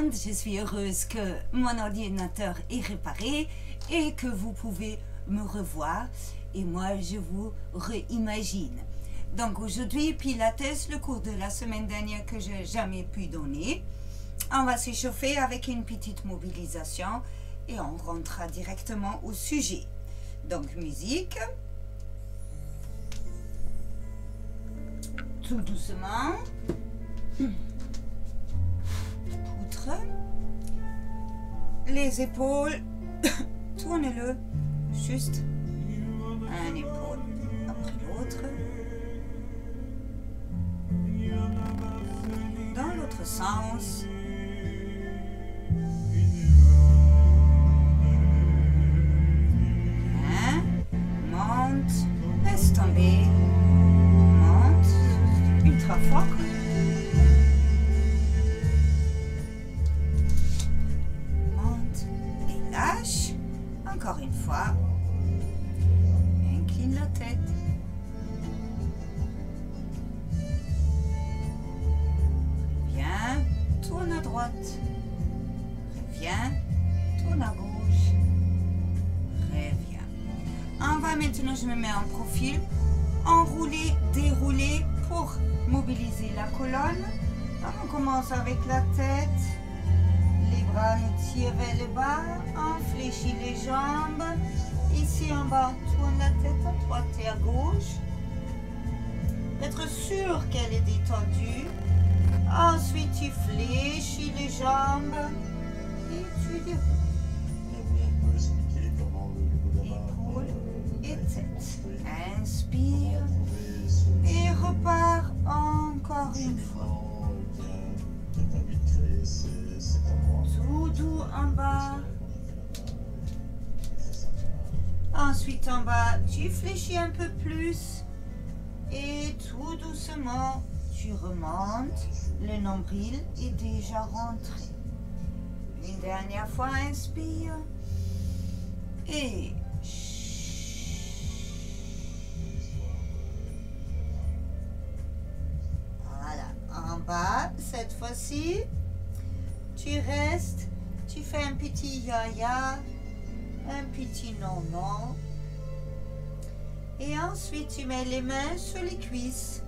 monde, je suis heureuse que mon ordinateur est réparé et que vous pouvez me revoir et moi je vous réimagine. Donc aujourd'hui, Pilates, le cours de la semaine dernière que j'ai jamais pu donner. On va s'échauffer avec une petite mobilisation et on rentrera directement au sujet. Donc musique. Tout doucement. Poutre. Les épaules. Tournez-le. Juste un épaule après l'autre. Dans l'autre sens. Bien. Monte. Laisse tomber. Monte. Ultra fort. Monte et lâche. Encore une fois. Incline la tête. Reviens, tourne à droite. Reviens, tourne à gauche. Reviens. On va maintenant, je me mets en profil. Enrouler, dérouler pour mobiliser la colonne. Donc on commence avec la tête. Les bras nous tirent vers le bas. On fléchit les jambes. Ici en bas, on tourne la tête à droite et à gauche. Être sûr qu'elle est détendue. Ensuite, tu fléchis les jambes et tu déroules. Épaules et tête. Inspire et repars encore une fois. Tout doux en bas. Ensuite en bas, tu fléchis un peu plus et tout doucement, tu remontes. Le nombril est déjà rentré. Une dernière fois, inspire et voilà. En bas, cette fois-ci, tu restes, tu fais un petit ya-ya. Un petit non-non. Et ensuite, tu mets les mains sur les cuisses.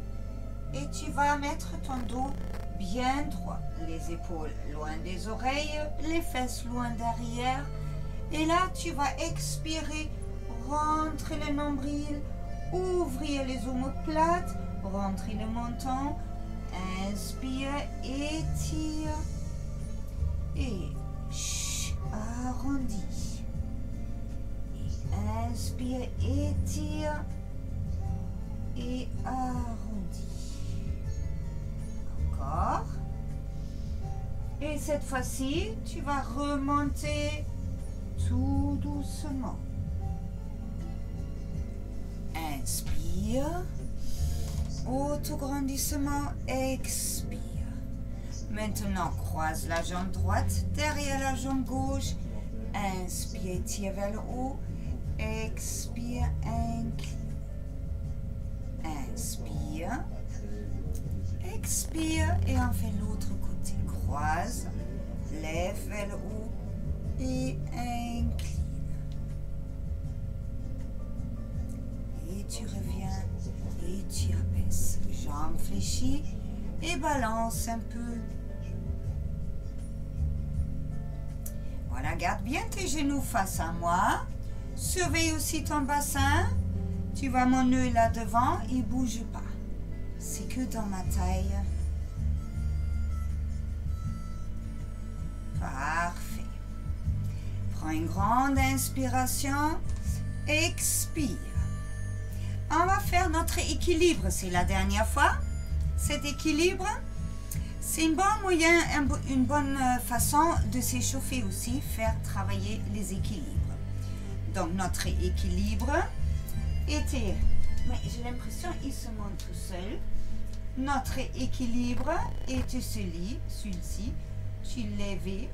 Et tu vas mettre ton dos bien droit. Les épaules loin des oreilles, les fesses loin derrière. Et là, tu vas expirer, rentrer le nombril, ouvrir les omoplates, rentrer le menton. Inspire, étire. Et arrondis. Inspire, étire et arrondis. Encore. Et cette fois-ci, tu vas remonter tout doucement. Inspire. Autograndissement, expire. Maintenant, croise la jambe droite derrière la jambe gauche. Inspire, tire vers le haut. Expire, incline. Inspire. Expire et on fait l'autre côté. Croise, lève vers le haut et incline. Et tu reviens et tu abaisses. Jambes fléchies et balance un peu. Voilà, garde bien tes genoux face à moi. Surveille aussi ton bassin. Tu vois mon nœud là devant, il ne bouge pas. C'est que dans ma taille. Parfait. Prends une grande inspiration. Expire. On va faire notre équilibre. C'est la dernière fois. Cet équilibre, c'est un bon moyen, une bonne façon de s'échauffer aussi, faire travailler les équilibres. Donc, notre équilibre était, mais j'ai l'impression qu'il se monte tout seul. Notre équilibre était celui-ci. Tu lèves,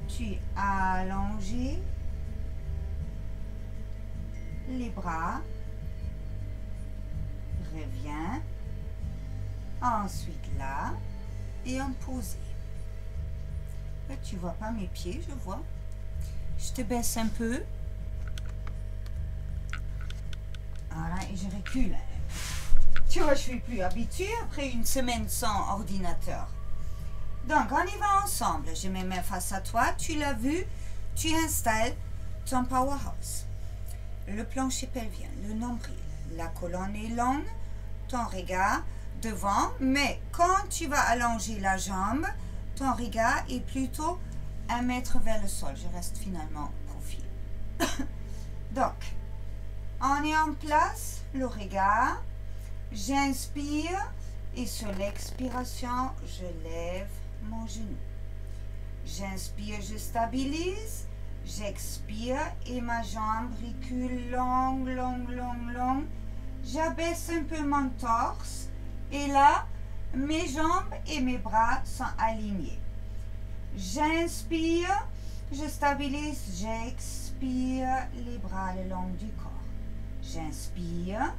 tu allonges les bras, reviens, ensuite là, et en poser. tu vois pas mes pieds, je vois. Je te baisse un peu. Voilà, et je recule. Tu vois, je suis plus habituée après une semaine sans ordinateur. Donc, on y va ensemble. Je mets mes mains face à toi. Tu l'as vu, tu installes ton powerhouse. Le plancher pelvien, le nombril. La colonne est longue, ton regard devant, mais quand tu vas allonger la jambe, ton regard est plutôt 1 mètre vers le sol. Je reste finalement profil. Donc, on est en place, le regard. J'inspire et sur l'expiration, je lève mon genou. J'inspire, je stabilise. J'expire et ma jambe recule longue, longue, longue, longue. J'abaisse un peu mon torse et là, mes jambes et mes bras sont alignés. J'inspire, je stabilise, j'expire les bras le long du corps. J'inspire,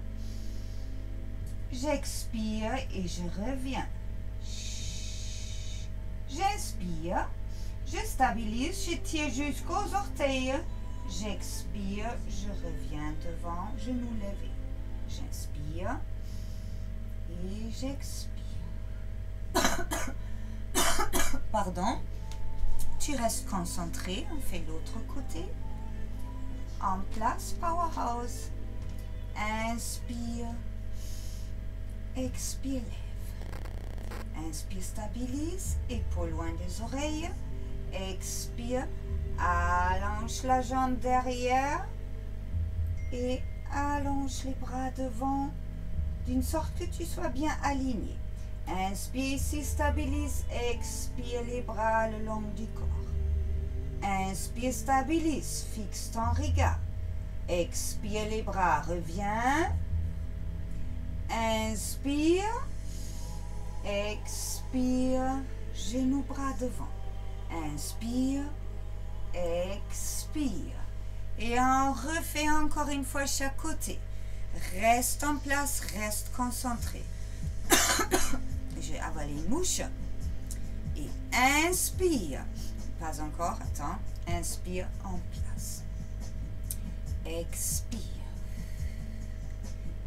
j'expire et je reviens. J'inspire, je stabilise, je tire jusqu'aux orteils. J'expire, je reviens devant, genou levé. J'inspire et j'expire. Pardon. Tu restes concentré, on fait l'autre côté. En place, powerhouse. Inspire. Expire, lève. Inspire, stabilise. Épaules loin des oreilles. Expire. Allonge la jambe derrière. Et allonge les bras devant. D'une sorte que tu sois bien aligné. Inspire ici, stabilise. Expire les bras le long du corps. Inspire, stabilise. Fixe ton regard. Expire les bras, reviens. Inspire. Expire. Genoux, bras devant. Inspire. Expire. Et on refait encore une fois chaque côté. Reste en place, reste concentré. Je vais avaler une mouche. Et inspire. Pas encore, attends. Inspire en place. Expire.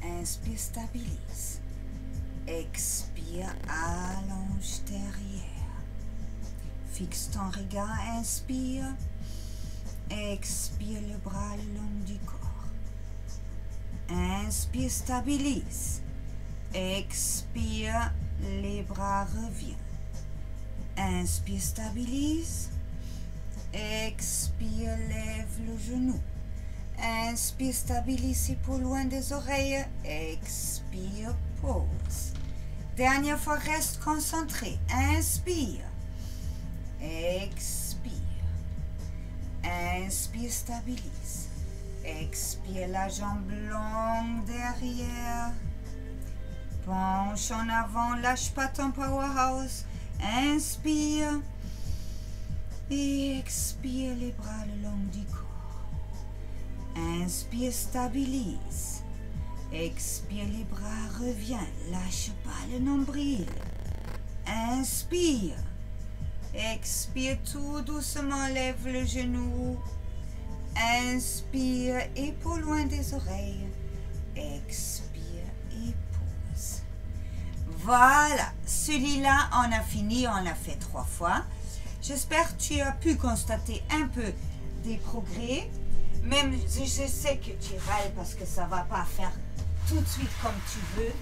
Inspire, stabilise. Expire, allonge derrière. Fixe ton regard, inspire. Expire le bras le long du corps. Inspire, stabilise. Expire, les bras reviennent. Inspire, stabilise. Expire, lève le genou. Inspire, stabilise, épaules loin des oreilles. Expire, pause. Dernière fois, reste concentré. Inspire. Expire. Inspire, stabilise. Expire, la jambe longue derrière. Penche en avant, lâche pas ton powerhouse. Inspire. Et expire les bras le long du corps. Inspire, stabilise. Expire, les bras reviennent. Lâche pas le nombril. Inspire. Expire tout doucement, lève le genou. Inspire, épaules loin des oreilles. Expire et pause. Voilà, celui-là, on a fini, on l'a fait 3 fois. J'espère que tu as pu constater un peu des progrès. Même si je sais que tu râles parce que ça ne va pas faire tout de suite comme tu veux.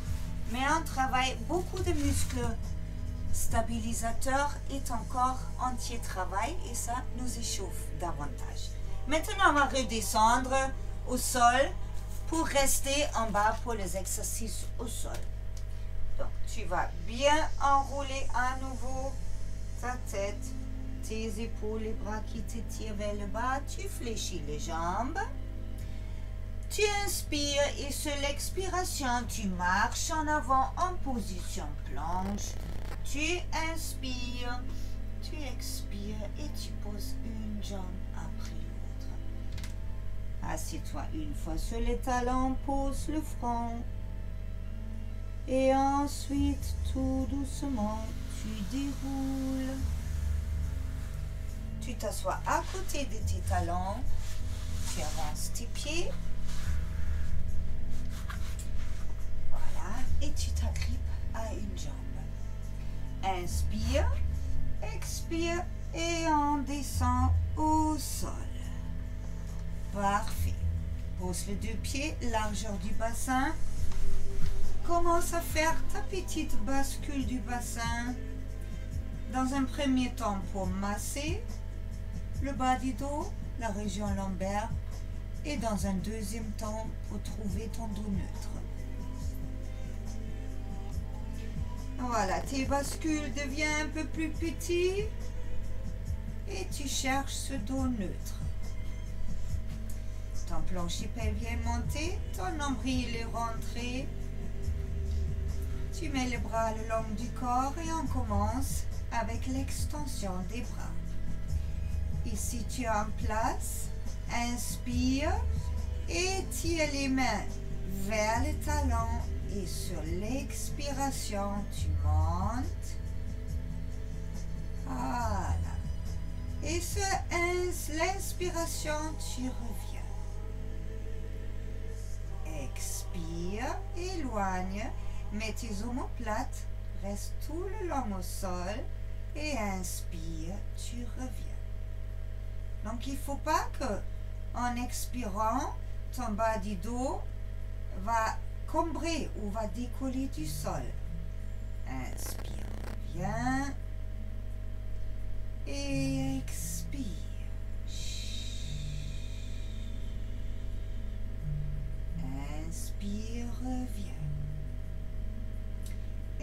Mais on travaille beaucoup de muscles stabilisateurs et ton corps entier travaille et ça nous échauffe davantage. Maintenant, on va redescendre au sol pour rester en bas pour les exercices au sol. Donc, tu vas bien enrouler à nouveau ta tête, tes épaules, les bras qui t'étirent vers le bas. Tu fléchis les jambes. Tu inspires et sur l'expiration, tu marches en avant en position planche. Tu inspires, tu expires et tu poses une jambe après l'autre. Assieds-toi une fois sur les talons, pose le front. Et ensuite, tout doucement, tu déroules. t'assois à côté de tes talons. Tu avances tes pieds. Voilà. Et tu t'agrippes à une jambe. Inspire, expire et on descend au sol. Parfait. Pose les deux pieds, largeur du bassin. Commence à faire ta petite bascule du bassin. Dans un premier temps pour masser le bas du dos, la région lombaire. Et dans un deuxième temps pour trouver ton dos neutre. Voilà, tes bascules deviennent un peu plus petits. Et tu cherches ce dos neutre. Ton plancher pelvien est monté, ton nombril est rentré. Tu mets les bras le long du corps et on commence avec l'extension des bras. Ici, tu es en place. Inspire et tire les mains vers les talons. Et sur l'expiration, tu montes. Voilà. Et sur l'inspiration, tu reviens. Expire, éloigne. Mets tes omoplates, reste tout le long au sol et inspire, tu reviens. Donc il ne faut pas que, en expirant, ton bas du dos va combrer ou va décoller du sol. Inspire, reviens et expire. Inspire, reviens.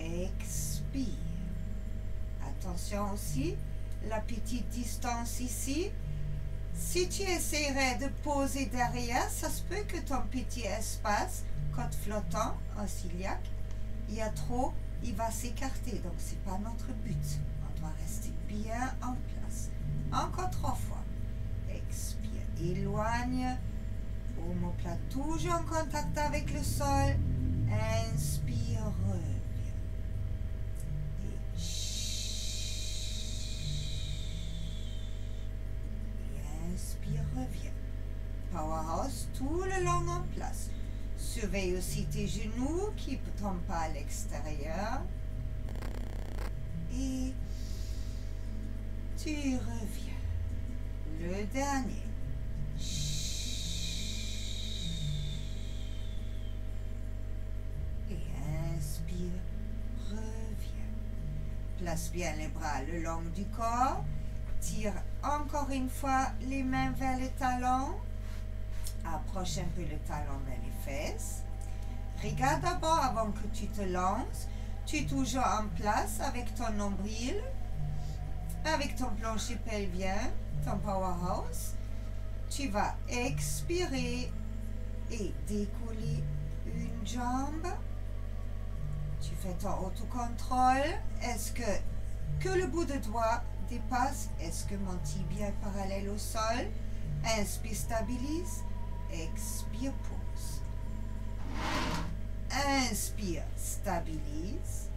Expire. Attention aussi, la petite distance ici. Si tu essaierais de poser derrière, ça se peut que ton petit espace, côte flottant, en ciliaque, il y a trop, il va s'écarter. Donc, ce n'est pas notre but. On doit rester bien en place. Encore 3 fois. Expire. Éloigne. Omoplate toujours en contact avec le sol. Inspire. Reviens. Inspire, reviens. Powerhouse tout le long en place. Surveille aussi tes genoux qui ne tombent pas à l'extérieur. Et tu reviens. Le dernier. Et inspire, reviens. Place bien les bras le long du corps. Tire encore une fois les mains vers les talons. Approche un peu le talon vers les fesses. Regarde d'abord avant que tu te lances. Tu es toujours en place avec ton nombril, avec ton plancher pelvien, ton powerhouse. Tu vas expirer et décoller une jambe. Tu fais ton autocontrôle. Est-ce que le bout de doigt dépasse? Est-ce que mon tibia est parallèle au sol? Inspire, stabilise. Expire, pause. Inspire, stabilise.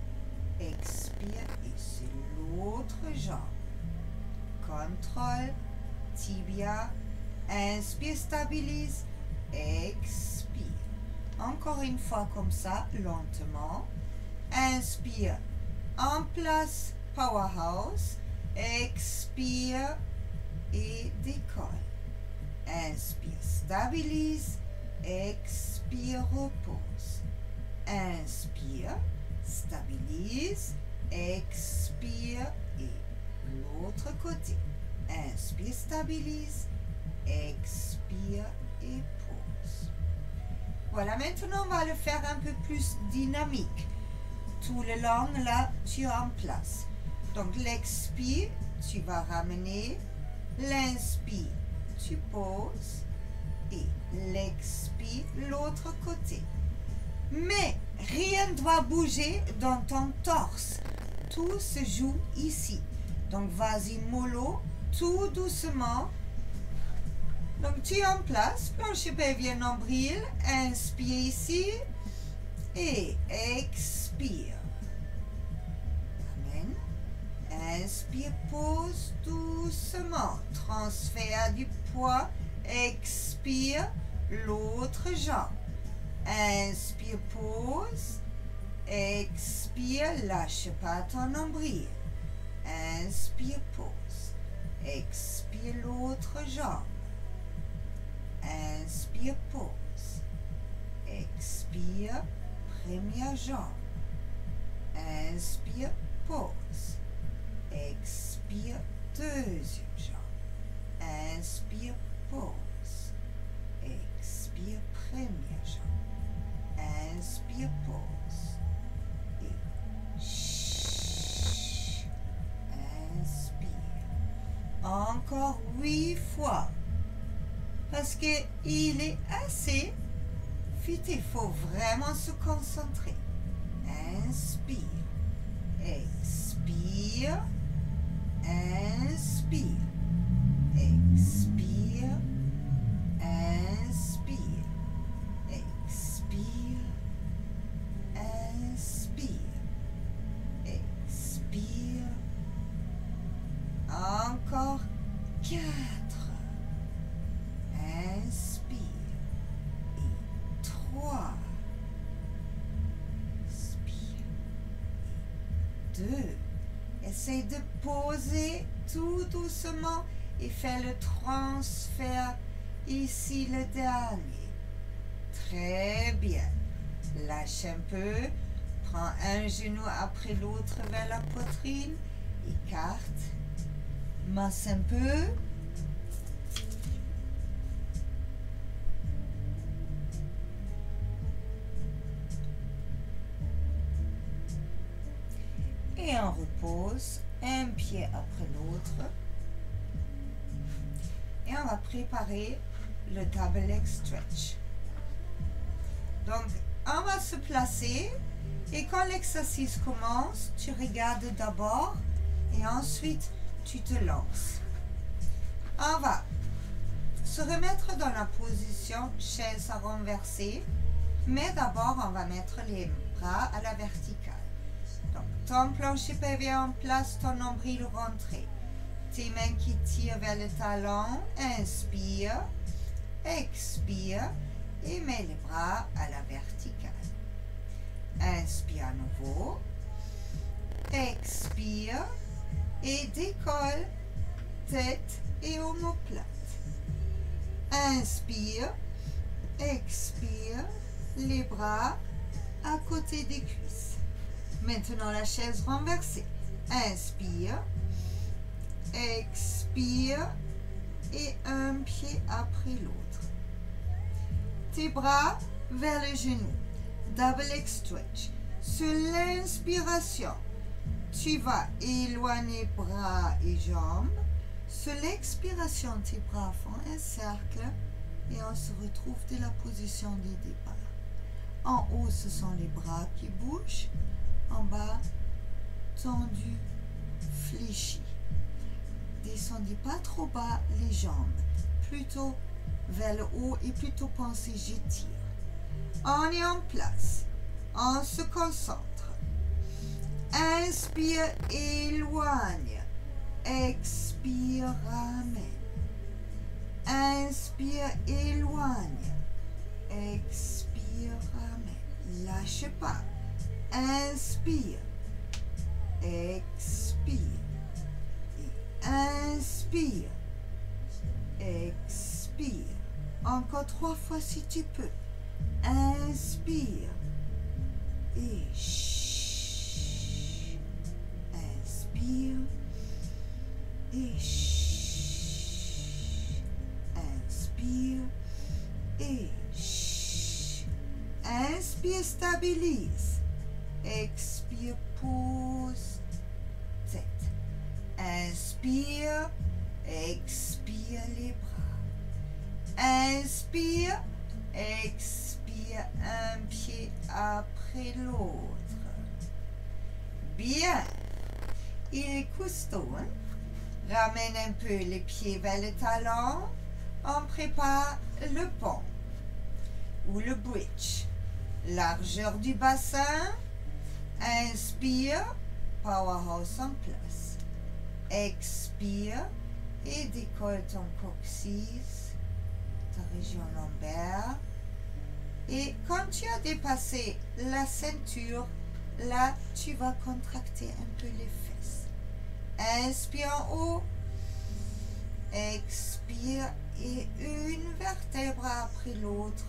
Expire et c'est l'autre jambe. Contrôle, tibia. Inspire, stabilise. Expire. Encore une fois comme ça, lentement. Inspire, en place, powerhouse. Expire et décolle. Inspire, stabilise. Expire, repose. Inspire, stabilise. Expire et l'autre côté. Inspire, stabilise. Expire et pause. Voilà, maintenant on va le faire un peu plus dynamique. Tout le long, là, tu es en place. Donc l'expire, tu vas ramener. L'inspire, tu poses. Et l'expire, l'autre côté. Mais rien ne doit bouger dans ton torse. Tout se joue ici. Donc vas-y mollo, tout doucement. Donc tu es en place, plancher pelvien nombril. Inspire ici. Et expire. Amen. Inspire, pose doucement. Transfert du poids. Expire, l'autre jambe. Inspire, pose. Expire, lâche pas ton nombril. Inspire, pose. Expire, l'autre jambe. Inspire, pose. Expire, première jambe. Inspire, pose. Expire, deuxième jambe. Inspire, pose. Expire, première jambe. Inspire, pose. Et inspire. Encore 8 fois. Parce qu'il est assez vite, il faut vraiment se concentrer. Inspire. Expire. Inspire. Expire. Inspire. Expire. Inspire. Expire. Encore 4. Inspire. Et 3. Inspire. Et 2. Essaye de poser tout doucement et fais le transfert ici, le dernier. Très bien. Lâche un peu. Prends un genou après l'autre vers la poitrine. Écarte. Masse un peu. Et on repose un pied après l'autre. Et on va préparer le double leg stretch. Donc, on va se placer et quand l'exercice commence, tu regardes d'abord et ensuite tu te lances. On va se remettre dans la position chaise à renverser, mais d'abord on va mettre les bras à la verticale. Donc, ton plancher PV en place, ton nombril rentré. Tes mains qui tirent vers le talon. Inspire. Expire. Et mets les bras à la verticale. Inspire à nouveau. Expire. Et décolle. Tête et omoplate. Inspire. Expire. Les bras à côté des cuisses. Maintenant, la chaise renversée. Inspire. Expire. Et un pied après l'autre. Tes bras vers le genou. Double leg stretch. Sur l'inspiration, tu vas éloigner bras et jambes. Sur l'expiration, tes bras font un cercle. Et on se retrouve dans la position de départ. En haut, ce sont les bras qui bougent. En bas, tendu, fléchi. Descendez pas trop bas les jambes, plutôt vers le haut et plutôt pensez j'étire. On est en place, on se concentre. Inspire, éloigne. Expire, ramène. Inspire, éloigne. Expire, ramène. Lâche pas. Inspire, expire, et inspire, expire. Encore 3 fois si tu peux. Inspire et inspire et inspire et inspire, stabilise. Expire, pose, tête. Inspire, expire les bras. Inspire, expire un pied après l'autre. Bien. Il est costaud, hein? Ramène un peu les pieds vers le talon. On prépare le pont ou le bridge. Largeur du bassin. Inspire, powerhouse en place. Expire et décolle ton coccyx, ta région lombaire. Et quand tu as dépassé la ceinture, là, tu vas contracter un peu les fesses. Inspire en haut. Expire et une vertèbre après l'autre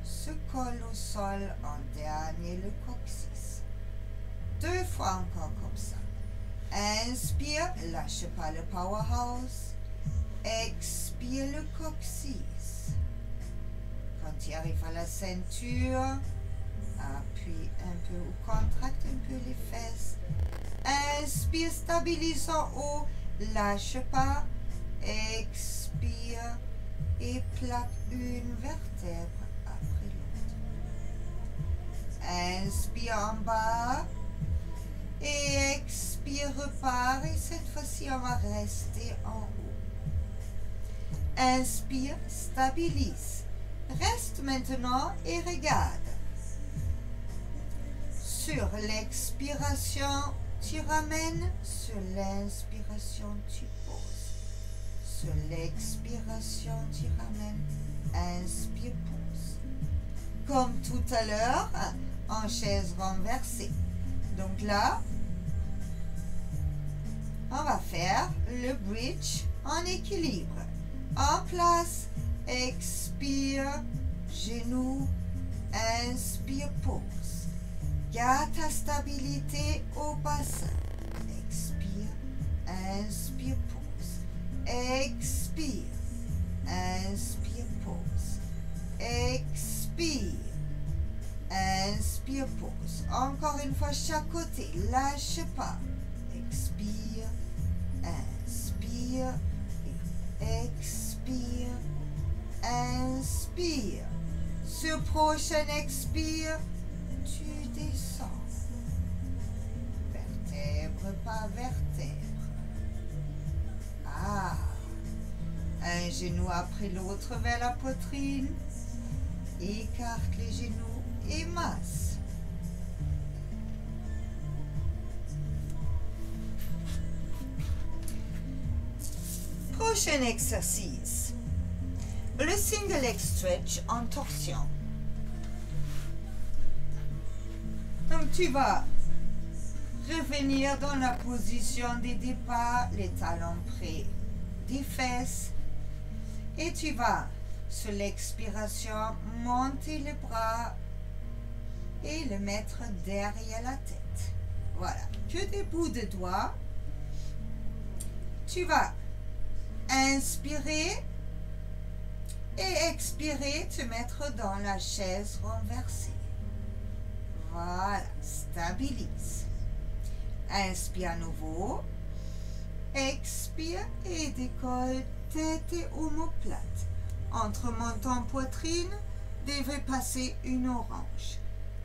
se colle au sol en dernier, le coccyx. 2 fois encore comme ça. Inspire, lâche pas le powerhouse. Expire le coccyx. Quand tu arrives à la ceinture, appuie un peu ou contracte un peu les fesses. Inspire, stabilise en haut, lâche pas. Expire et plaque une vertèbre après l'autre. Inspire en bas et expire, repart. Et cette fois-ci, on va rester en haut. Inspire, stabilise. Reste maintenant et regarde. Sur l'expiration, tu ramènes. Sur l'inspiration, tu poses. Sur l'expiration, tu ramènes. Inspire, pose. Comme tout à l'heure, en chaise renversée. Donc là, on va faire le bridge en équilibre. En place, expire, genou, inspire, pose. Garde ta stabilité au bassin. Expire, inspire, pose. Expire, inspire, pose. Expire, inspire, pose. Encore une fois, chaque côté, lâche pas. Expire, inspire, expire, inspire. Sur prochain expire, tu descends. Vertèbre par vertèbre. Ah. Un genou après l'autre vers la poitrine. Écarte les genoux et masse. Prochain exercice. Le single leg stretch en torsion. Donc tu vas revenir dans la position de départ, les talons près des fesses. Et tu vas, sur l'expiration, monter le bras et le mettre derrière la tête. Voilà, que des bouts de doigts. Tu vas inspirer et expirer, te mettre dans la chaise renversée. Voilà, stabilise. Inspire à nouveau. Expire et décolle tête et omoplate. Entre menton et poitrine devrait passer une orange.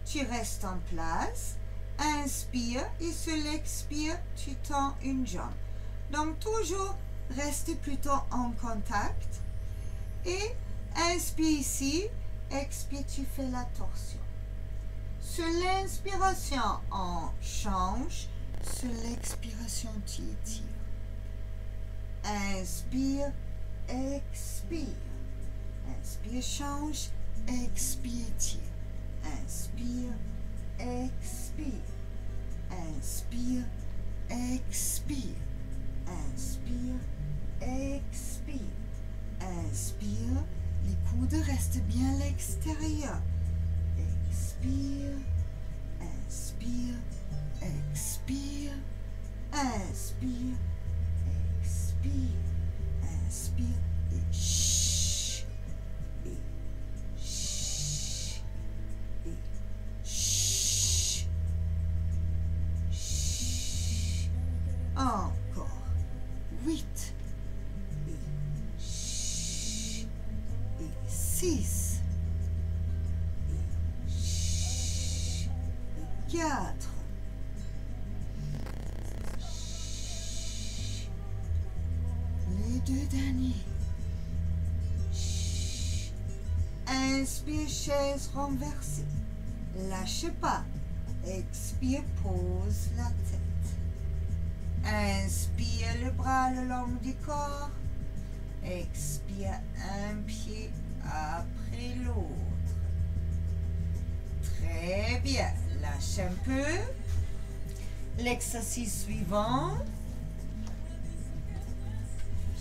Tu restes en place. Inspire et sur l'expire, tu tends une jambe. Donc toujours rester plutôt en contact. Et inspire ici, expire, tu fais la torsion. Sur l'inspiration, on change. Sur l'expiration, tu étires. Inspire, expire. Inspire, change. Expire, tire. Inspire, expire. Inspire, expire. Inspire, expire. Inspire, les coudes restent bien à l'extérieur. Expire, inspire, expire, inspire, expire, inspire et chut, et chut, et chut, chut. Encore 8 et chut, et 6 et chut, et 4. Les 2 derniers. Chut. Inspire, chaise renversée. Lâche pas. Expire, pose la tête. Inspire le bras le long du corps. Expire un pied après l'autre. Très bien. Lâche un peu. L'exercice suivant.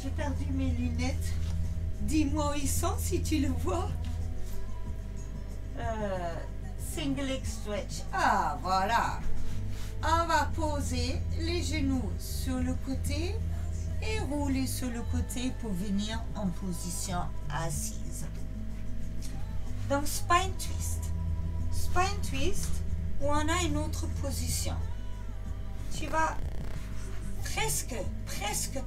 J'ai perdu mes lunettes. Dis-moi où ils sont si tu le vois. Single leg stretch. Ah, voilà. On va poser les genoux sur le côté et rouler sur le côté pour venir en position assise. Donc, spine twist. Spine twist, où on a une autre position. Tu vas presque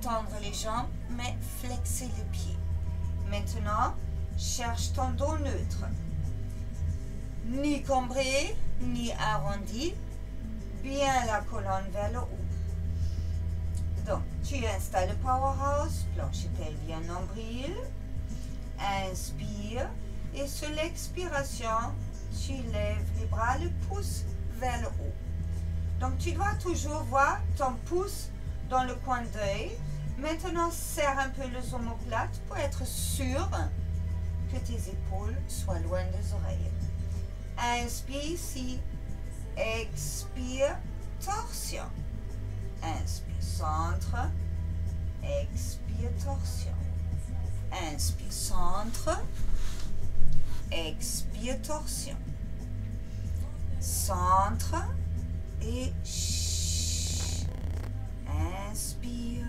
tendre les jambes, mais flexer les pieds. Maintenant, cherche ton dos neutre. Ni cambré, ni arrondi. Bien la colonne vers le haut. Donc, tu installes le powerhouse, plancher pelvien nombril. Inspire. Et sur l'expiration, tu lèves les bras, le pouce vers le haut. Donc, tu dois toujours voir ton pouce dans le coin d'œil. Maintenant, serre un peu les omoplates pour être sûr que tes épaules soient loin des oreilles. Inspire ici. Expire, torsion. Inspire, centre. Expire, torsion. Inspire, centre. Expire, torsion. Centre et chut. Inspire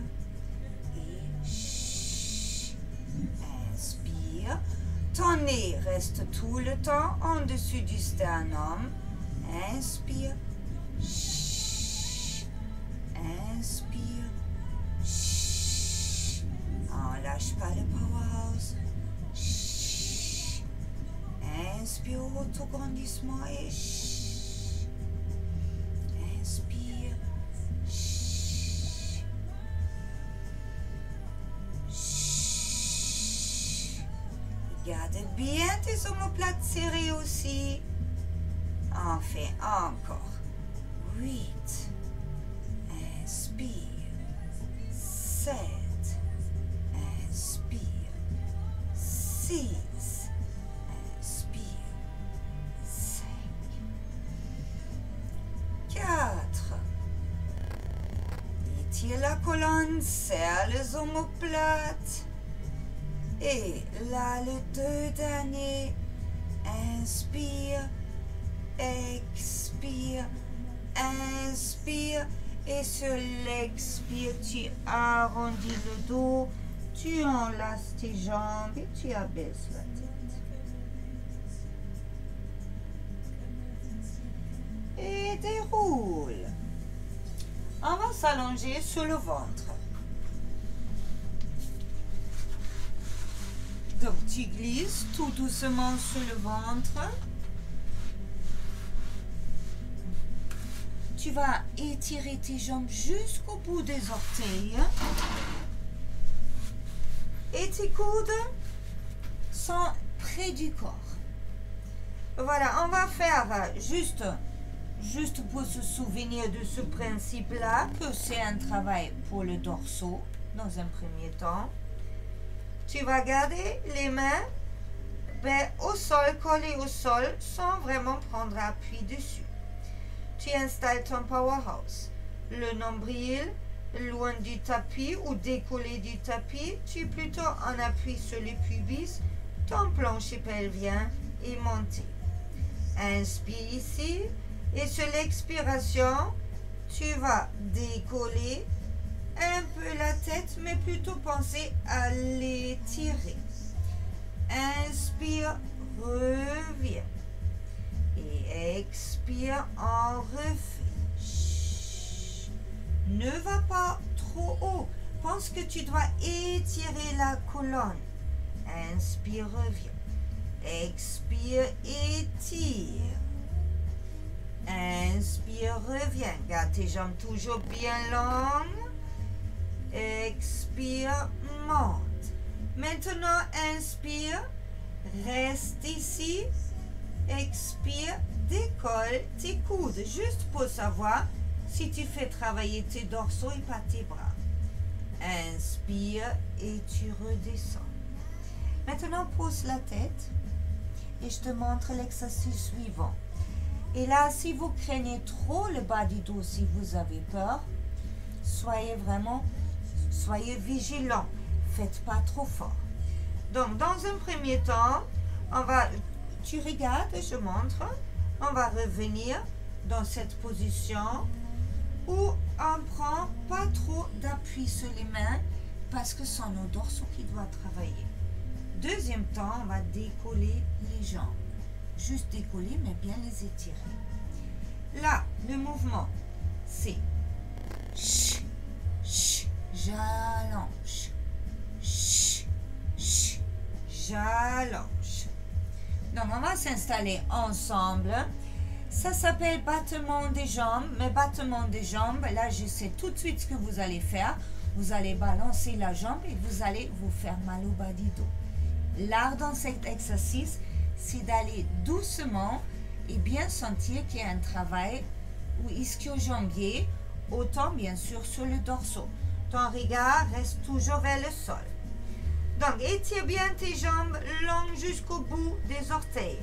et chut. Inspire. Ton nez reste tout le temps en dessus du sternum. Inspire. Chut. Inspire. Chut. On lâche pas le powerhouse. Chut. Inspire au autograndissement et chut. Inspire. Chut. Chut. Garde bien tes omoplates serrées aussi. On fait encore. 8. Inspire. 7. Inspire. 6. Inspire. 5. 4. Étire la colonne, serre les omoplates. Et là, les deux derniers. Inspire. Expire, inspire et sur l'expire, tu arrondis le dos, tu enlaces tes jambes et tu abaisses la tête. Et déroule. On va s'allonger sur le ventre. Donc tu glisses tout doucement sur le ventre. Tu vas étirer tes jambes jusqu'au bout des orteils. Et tes coudes sont près du corps. Voilà, on va faire juste pour se souvenir de ce principe-là, que c'est un travail pour le dorsaux, dans un premier temps. Tu vas garder les mains au sol, collées au sol, sans vraiment prendre appui dessus. Tu installes ton powerhouse. Le nombril loin du tapis ou décollé du tapis, tu es plutôt en appui sur le pubis, ton plancher pelvien est monté. Inspire ici et sur l'expiration, tu vas décoller un peu la tête, mais plutôt penser à l'étirer. Inspire, reviens. Et expire, en refait. Chut. Ne va pas trop haut. Pense que tu dois étirer la colonne. Inspire, reviens. Expire, étire. Inspire, reviens. Garde tes jambes toujours bien longues. Expire, monte. Maintenant, inspire. Reste ici. Expire, décolle tes coudes, juste pour savoir si tu fais travailler tes dorsaux et pas tes bras. Inspire et tu redescends. Maintenant, pose la tête et je te montre l'exercice suivant. Et là, si vous craignez trop le bas du dos, si vous avez peur, soyez vigilant. Faites pas trop fort. Donc, dans un premier temps, tu regardes, je montre, on va revenir dans cette position où on prend pas trop d'appui sur les mains parce que ce sont nos dorsaux qui doivent travailler. Deuxième temps, on va décoller les jambes. Juste décoller, mais bien les étirer. Là, le mouvement, c'est j'allonge, j'allonge. Donc, on va s'installer ensemble. Ça s'appelle battement des jambes. Mais battement des jambes, là, je sais tout de suite ce que vous allez faire. Vous allez balancer la jambe et vous allez vous faire mal au bas du dos. L'art dans cet exercice, c'est d'aller doucement et bien sentir qu'il y a un travail ou ischio-jambier, autant bien sûr sur le dorsaux. Ton regard reste toujours vers le sol. Donc, étire bien tes jambes longues jusqu'au bout des orteils.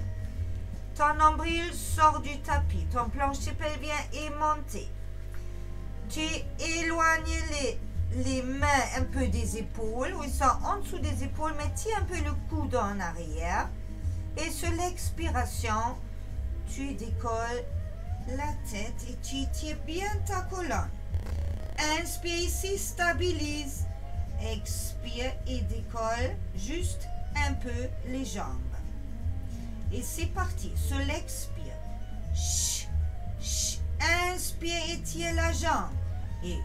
Ton nombril sort du tapis. Ton plancher pelvien est monté. Tu éloignes les mains un peu des épaules, ou ils sont en dessous des épaules, mais tire un peu le coude en arrière. Et sur l'expiration, tu décolles la tête et tu tires bien ta colonne. Inspire ici, stabilise. Expire et décolle juste un peu les jambes. Et c'est parti, sur l'expire. Inspire et tire la jambe. Et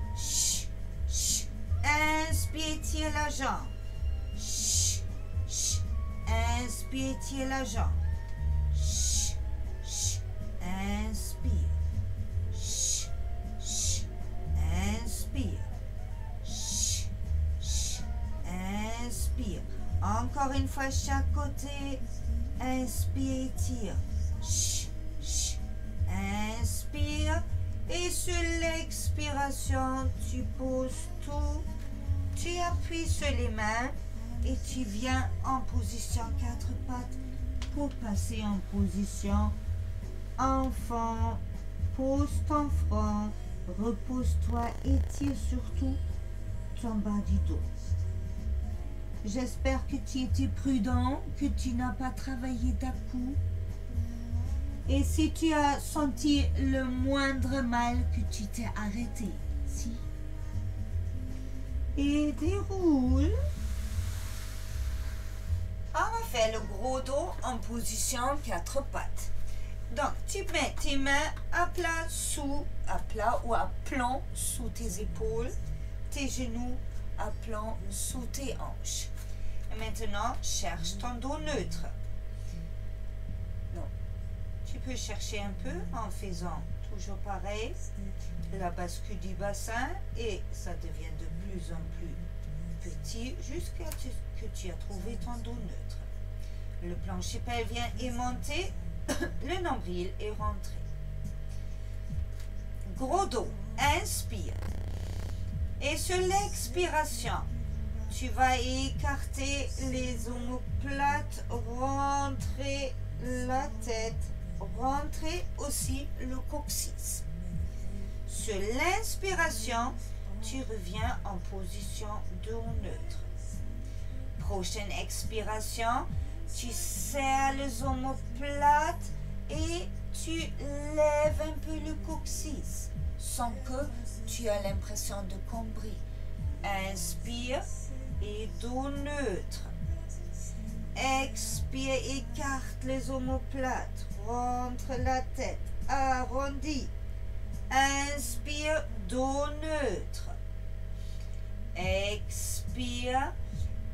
inspire et tire la jambe. Inspire et tire la jambe. Inspire. Inspire. Inspire. Encore une fois, chaque côté. Inspire et tire. Inspire. Et sur l'expiration, tu poses tout. Tu appuies sur les mains et tu viens en position 4 pattes pour passer en position enfant. Pose ton front. Repose-toi et tire surtout ton bas du dos. J'espère que tu étais prudent, que tu n'as pas travaillé d'à-coup. Et si tu as senti le moindre mal, que tu t'es arrêté. Si. Et déroule. On va faire le gros dos en position 4 pattes. Donc, tu mets tes mains à plat ou à plan sous tes épaules, tes genoux à plan sous tes hanches. Et maintenant, cherche ton dos neutre. Donc, tu peux chercher un peu en faisant toujours pareil, la bascule du bassin, et ça devient de plus en plus petit jusqu'à ce que tu as trouvé ton dos neutre. Le plancher pelvien est monté, le nombril est rentré. Gros dos, inspire. Et sur l'expiration, tu vas écarter les omoplates, rentrer la tête, rentrer aussi le coccyx. Sur l'inspiration, tu reviens en position dos neutre. Prochaine expiration, tu serres les omoplates et tu lèves un peu le coccyx sans que tu aies l'impression de combrer. Inspire et dos neutre. Expire, écarte les omoplates, rentre la tête, arrondis. Inspire, dos neutre. Expire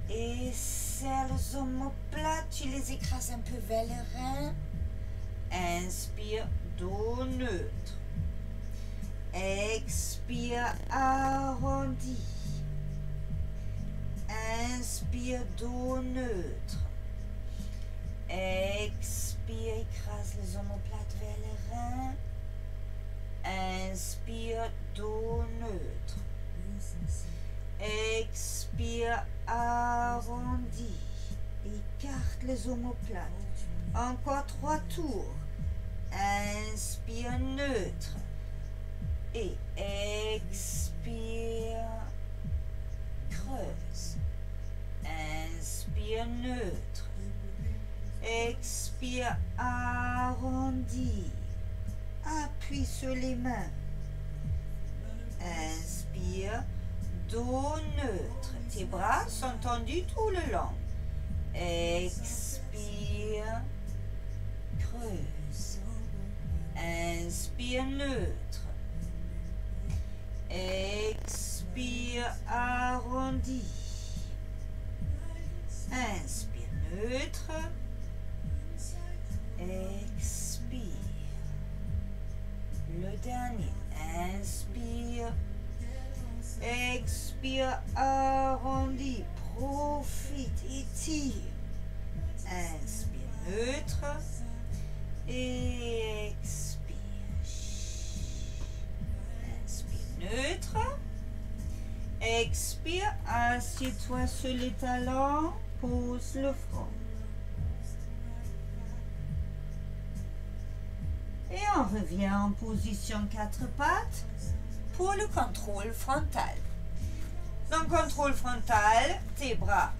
et serre les omoplates, tu les écrases un peu vers le rein. Inspire, dos neutre. Expire, arrondi. Inspire, dos neutre. Expire, écrase les omoplates vers le rein. Inspire, dos neutre. Expire, arrondi. Écarte les omoplates. Encore 3 tours. Inspire, neutre. Et expire, creuse. Inspire, neutre. Expire, arrondi. Appuie sur les mains. Inspire, dos neutre. Tes bras sont tendus tout le long. Expire, creuse. Inspire, neutre. Expire, arrondi. Inspire, neutre. Expire. Le dernier. Inspire. Expire, arrondi. Profite, étire. Inspire, neutre. Et expire. Inspire, neutre. Expire, assieds-toi sur les talons. Pose le front. Et on revient en position 4 pattes pour le contrôle frontal. Dans le contrôle frontal, tes bras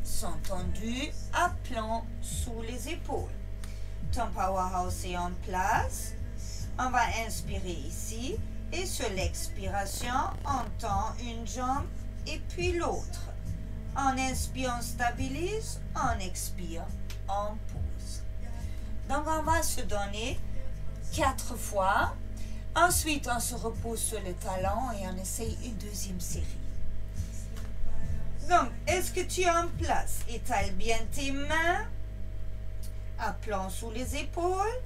sont tendus à plan sous les épaules. Ton powerhouse est en place. On va inspirer ici et sur l'expiration, on tend une jambe et puis l'autre. On inspire, on stabilise, on expire, on pose. Donc on va se donner 4 fois. Ensuite, on se repose sur le talon et on essaye une deuxième série. Donc, est-ce que tu es en place? Étale bien tes mains. À plan sous les épaules.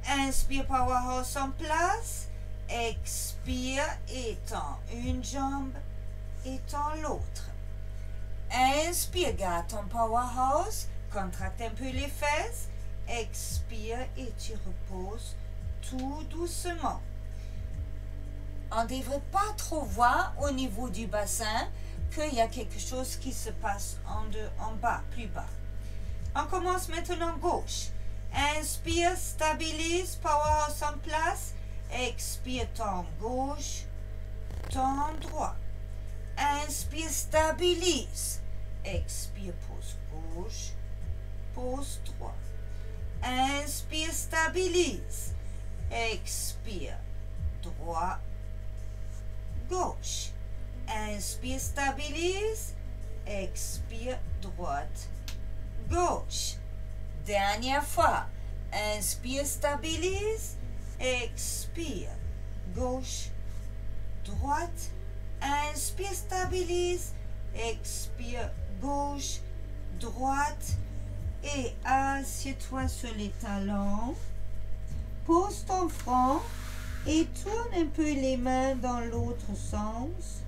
Inspire, powerhouse en place. Expire, étends une jambe, étends l'autre. Inspire, garde ton powerhouse. Contracte un peu les fesses. Expire et tu reposes tout doucement. On ne devrait pas trop voir au niveau du bassin qu'il y a quelque chose qui se passe en bas, plus bas. On commence maintenant gauche. Inspire, stabilise, powerhouse en place. Expire, tends gauche, tends droit. Inspire, stabilise. Expire, pose gauche, pose droit. Inspire, stabilise. Expire, droit, gauche. Inspire, stabilise. Expire, droite, gauche. Dernière fois. Inspire, stabilise. Expire, gauche, droite. Inspire, stabilise. Expire, gauche, droite. Et assieds-toi sur les talons. Pose ton front et tourne un peu les mains dans l'autre sens.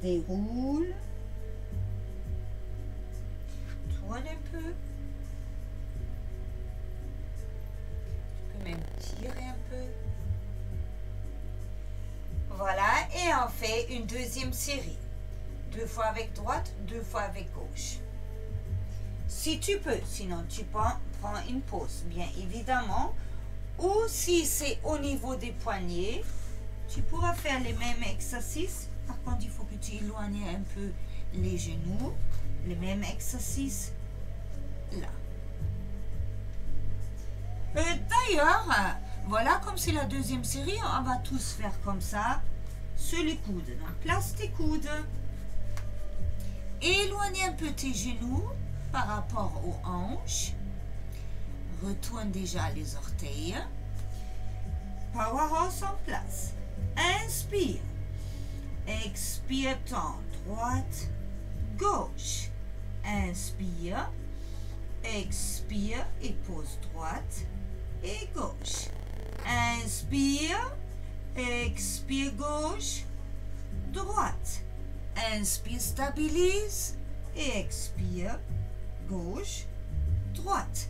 Déroule. Tourne un peu. Tu peux même tirer un peu. Voilà, et on fait une deuxième série. 2 fois avec droite, 2 fois avec gauche. Si tu peux, sinon tu prends une pause, bien évidemment. Ou si c'est au niveau des poignets, tu pourras faire les mêmes exercices. Par contre, il faut que tu éloignes un peu les genoux. Les mêmes exercices là. D'ailleurs, voilà, comme c'est la deuxième série, on va tous faire comme ça sur les coudes. Donc, place tes coudes. Éloigne un peu tes genoux par rapport aux hanches. Retourne déjà les orteils. Powerhouse en place. Inspire. Expire, tends droite, gauche. Inspire. Expire et pose droite et gauche. Inspire. Expire, gauche, droite. Inspire, stabilise et expire, gauche, droite.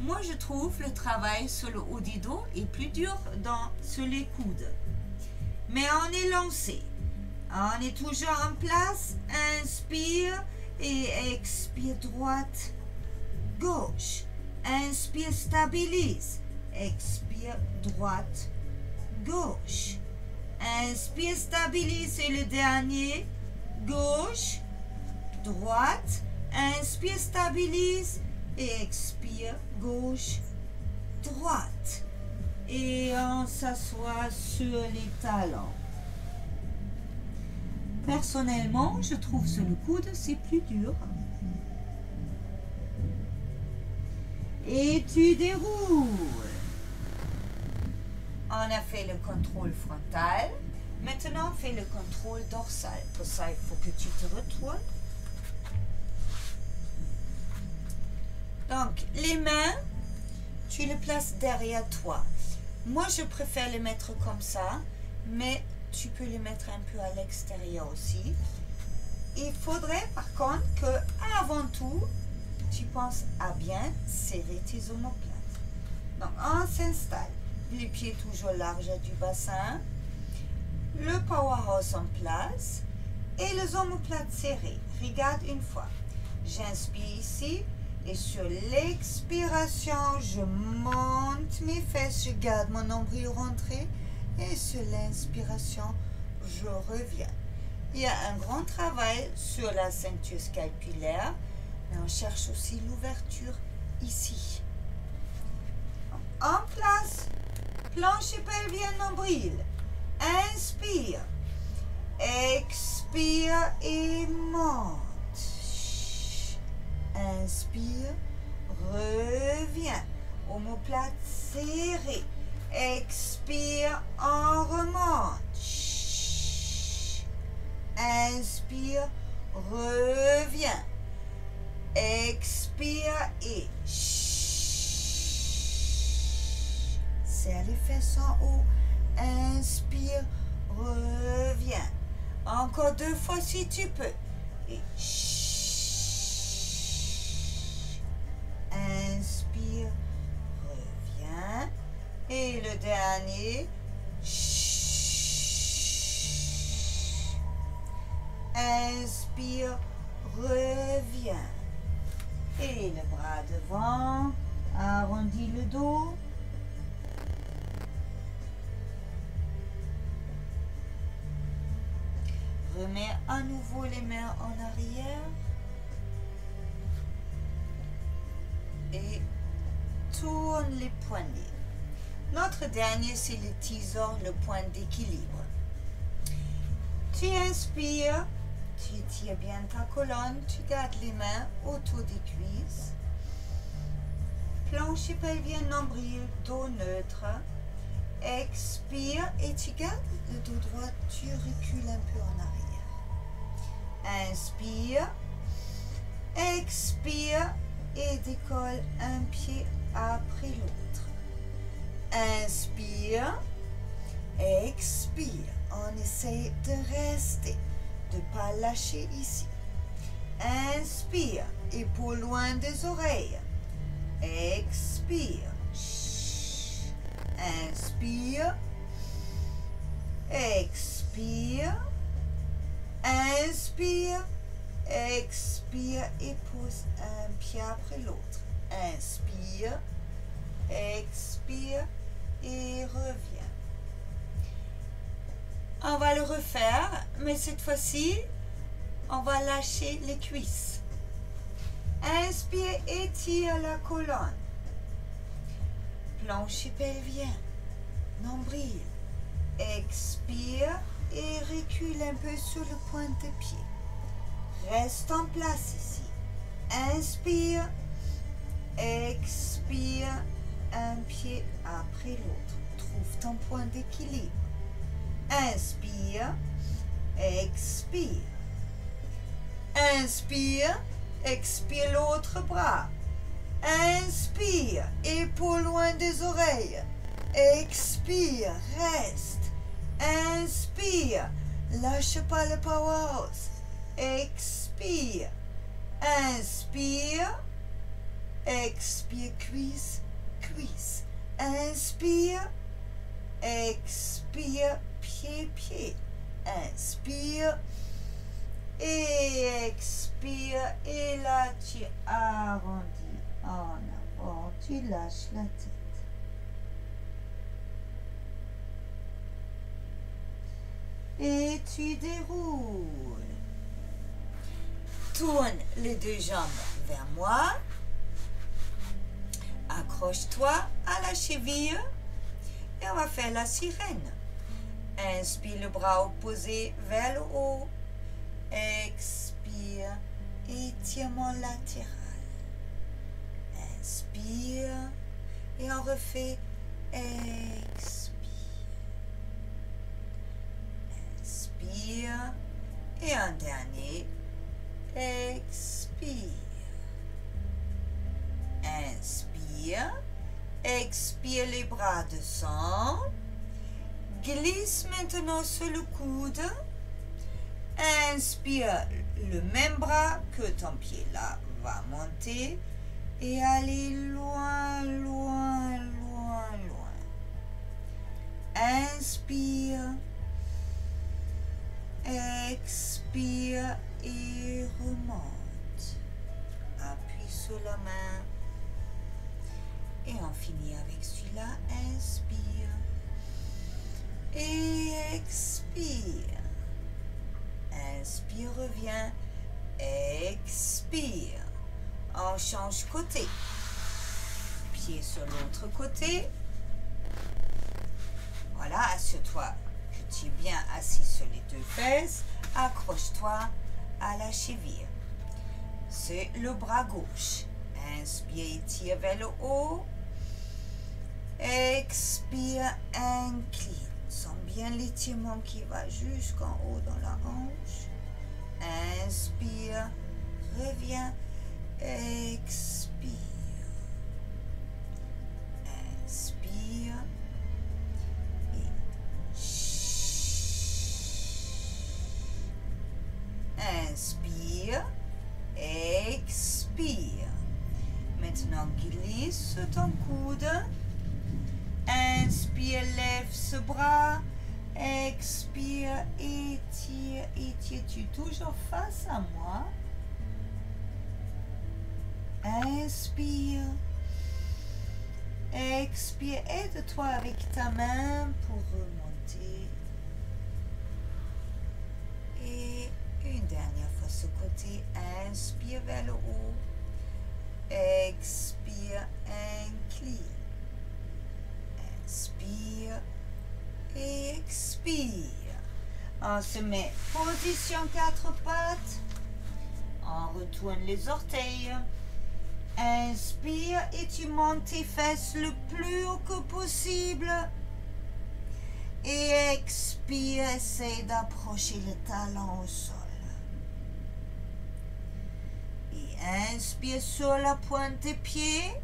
Moi, je trouve le travail sur le haut du dos est plus dur sur les coudes. Mais on est lancé. On est toujours en place. Inspire et expire droite, gauche. Inspire, stabilise. Expire, droite, gauche. Inspire, stabilise. Et le dernier, gauche, droite. Inspire, stabilise. Et expire, gauche, droite. Et on s'assoit sur les talons. Personnellement, je trouve sur le coude, c'est plus dur. Et tu déroules. On a fait le contrôle frontal. Maintenant, on fait le contrôle dorsal. Pour ça, il faut que tu te retournes. Donc, les mains, tu les places derrière toi. Moi, je préfère les mettre comme ça, mais tu peux les mettre un peu à l'extérieur aussi. Il faudrait par contre que, avant tout, tu penses à bien serrer tes omoplates. Donc, on s'installe. Les pieds toujours larges du bassin. Le powerhouse en place. Et les omoplates serrées. Regarde une fois. J'inspire ici. Et sur l'expiration, je monte mes fesses. Je garde mon nombril rentré. Et sur l'inspiration, je reviens. Il y a un grand travail sur la ceinture scapulaire, mais on cherche aussi l'ouverture ici. En place, plancher pelvien, nombril. Inspire. Expire et monte. Inspire, reviens. Omoplate serrée. Expire, on remonte. Inspire, reviens. Expire et serre les fesses en haut. Inspire, reviens. Encore 2 fois si tu peux. Et inspire, reviens. Et le dernier. Inspire, reviens. Et le bras devant. Arrondis le dos. Remets à nouveau les mains en arrière. Et tourne les poignets. Notre dernier, c'est le teaser, le point d'équilibre. Tu inspires, tu tires bien ta colonne, tu gardes les mains autour des cuisses. Plancher pelvien, nombril, dos neutre. Expire et tu gardes le dos droit, tu recules un peu en arrière. Inspire, expire et décolle un pied après l'autre. Inspire, expire. On essaie de rester, de ne pas lâcher ici. Inspire, épaules loin des oreilles. Expire. Inspire. Expire. Inspire. Expire et pose un pied après l'autre. Inspire. Expire et reviens. On va le refaire, mais cette fois-ci, on va lâcher les cuisses. Inspire, étire la colonne. Plancher pelvien, nombril. Expire et recule un peu sur le point de pied. Reste en place ici. Inspire, expire, un pied après l'autre. Trouve ton point d'équilibre. Inspire, expire. Inspire, expire l'autre bras. Inspire, épaules loin des oreilles. Expire, reste. Inspire, lâche pas le powerhouse. Expire. Inspire. expire, cuisse, cuisse. Inspire, expire, pied, pied. Inspire et expire. Et là, tu arrondis en avant, tu lâches la tête. Et tu déroules. Tourne les deux jambes vers moi. Accroche-toi à la cheville. Et on va faire la sirène. Inspire, le bras opposé vers le haut. Expire, étirement latéral. Inspire. Et on refait. Expire. Inspire. Et un dernier. Expire. Inspire. Expire, les bras descendent. Glisse maintenant sur le coude. Inspire, le même bras que ton pied là va monter et aller loin, loin, loin, loin. Inspire. Expire et remonte. Appuie sur la main. Et on finit avec celui-là. Inspire. Et expire. Inspire, reviens. Expire. On change côté. Pied sur l'autre côté. Voilà, assure-toi que tu es bien assis sur les deux fesses. Accroche-toi à la cheville. C'est le bras gauche. Inspire, tire vers le haut. Expire, incline. Sens bien l'étirement qui va jusqu'en haut dans la hanche. Inspire, reviens, expire. Inspire. Inspire, expire. Maintenant, glisse sur ton coude. Inspire, lève ce bras. Expire, étire, étire. Tu es toujours face à moi. Inspire. Expire, aide-toi avec ta main pour remonter. Et une dernière fois ce côté. Inspire vers le haut. Expire, incline. Inspire et expire. On se met position 4 pattes. On retourne les orteils. Inspire et tu montes tes fesses le plus haut que possible. Et expire, essaie d'approcher le talon au sol. Et inspire sur la pointe des pieds.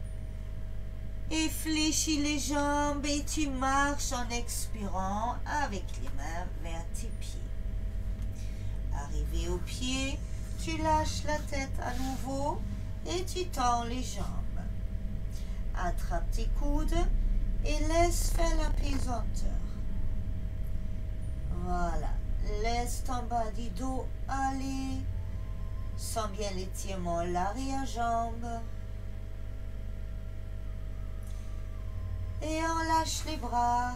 Et fléchis les jambes et tu marches en expirant avec les mains vers tes pieds. Arrivé au pied, tu lâches la tête à nouveau et tu tends les jambes. Attrape tes coudes et laisse faire la pesanteur. Voilà, laisse ton bas du dos aller. Sens bien l'étirement l'arrière-jambe. Et on lâche les bras.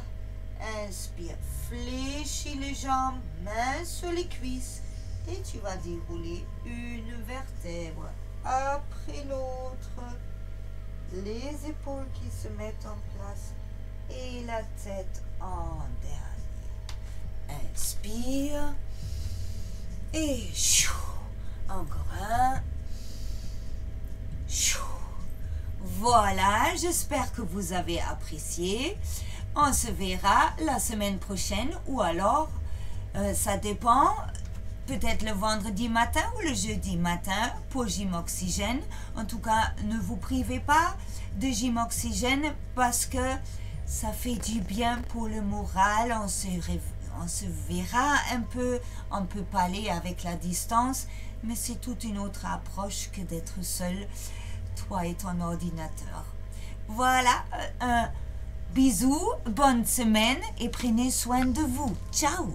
Inspire, fléchis les jambes, mains sur les cuisses. Et tu vas dérouler une vertèbre après l'autre. Les épaules qui se mettent en place. Et la tête en dernier. Inspire. Et chou. Encore un. Chou. Voilà, j'espère que vous avez apprécié. On se verra la semaine prochaine ou alors, ça dépend, peut-être le vendredi matin ou le jeudi matin pour Gym Oxygène. En tout cas, ne vous privez pas de Gym Oxygène parce que ça fait du bien pour le moral. On se verra un peu, on peut parler avec la distance, mais c'est toute une autre approche que d'être seul toi et ton ordinateur. Voilà, bisous, bonne semaine et prenez soin de vous. Ciao!